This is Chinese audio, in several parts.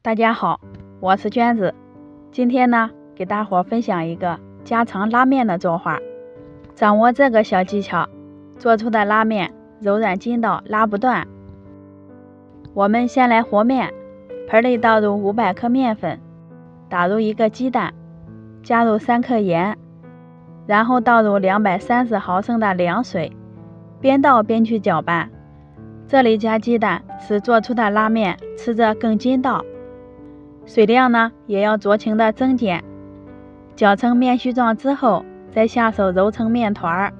大家好，我是娟子。今天呢，给大伙分享一个家常拉面的做法。掌握这个小技巧，做出的拉面柔软筋道，拉不断。我们先来和面，盆里倒入500克面粉，打入1个鸡蛋，加入3克盐，然后倒入230毫升的凉水，边倒边去搅拌。这里加鸡蛋使做出的拉面吃着更筋道。水量呢也要酌情的增减，搅成面絮状之后，再下手揉成面团。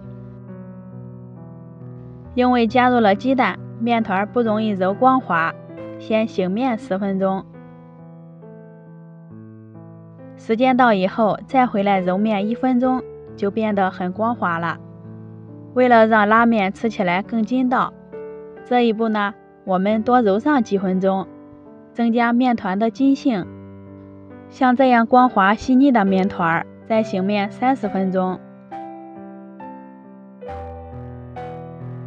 因为加入了鸡蛋，面团不容易揉光滑，先醒面10分钟。时间到以后，再回来揉面1分钟，就变得很光滑了。为了让拉面吃起来更筋道，这一步呢，我们多揉上几分钟，增加面团的筋性。像这样光滑细腻的面团，再醒面30分钟。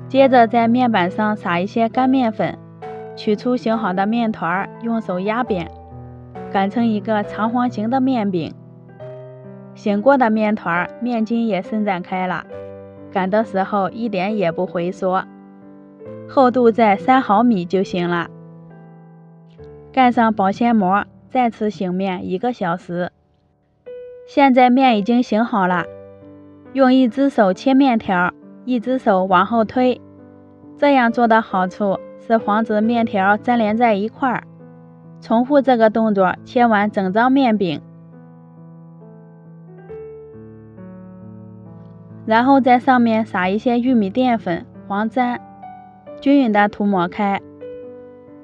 接着在面板上撒一些干面粉，取出醒好的面团，用手压扁，擀成一个长方形的面饼。醒过的面团面筋也伸展开了，擀的时候一点也不回缩，厚度在3毫米就行了。盖上保鲜膜，再次醒面1个小时。现在面已经醒好了，用一只手切面条，一只手往后推。这样做的好处是防止面条粘连在一块儿。重复这个动作，切完整张面饼，然后在上面撒一些玉米淀粉、黄粘，均匀的涂抹开。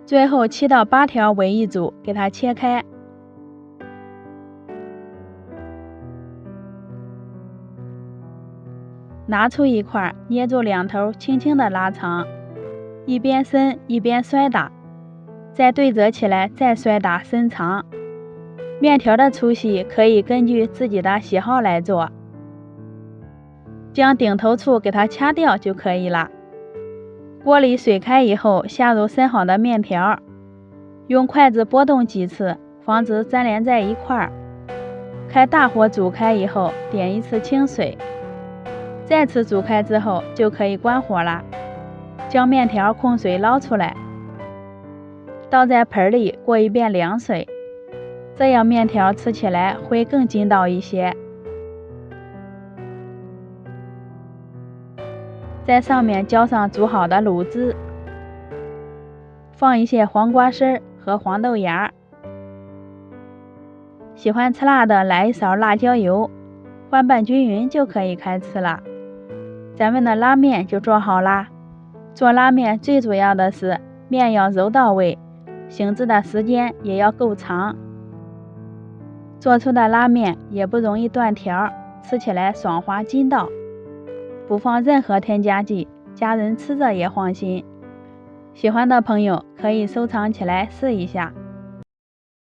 最后7到8条为一组，给它切开。拿出一块，捏住两头，轻轻的拉长，一边伸一边摔打，再对折起来，再摔打伸长。面条的粗细可以根据自己的喜好来做，将顶头处给它掐掉就可以了。锅里水开以后，下入伸好的面条，用筷子拨动几次，防止粘连在一块儿。开大火煮开以后，点一次清水，再次煮开之后就可以关火了。将面条控水捞出来，倒在盆里过一遍凉水，这样面条吃起来会更筋道一些。在上面浇上煮好的卤汁，放一些黄瓜丝和黄豆芽。喜欢吃辣的来一勺辣椒油，翻拌均匀就可以开吃了。咱们的拉面就做好啦。做拉面最主要的是面要揉到位，醒制的时间也要够长。做出的拉面也不容易断条，吃起来爽滑筋道。不放任何添加剂，家人吃着也放心。喜欢的朋友可以收藏起来试一下。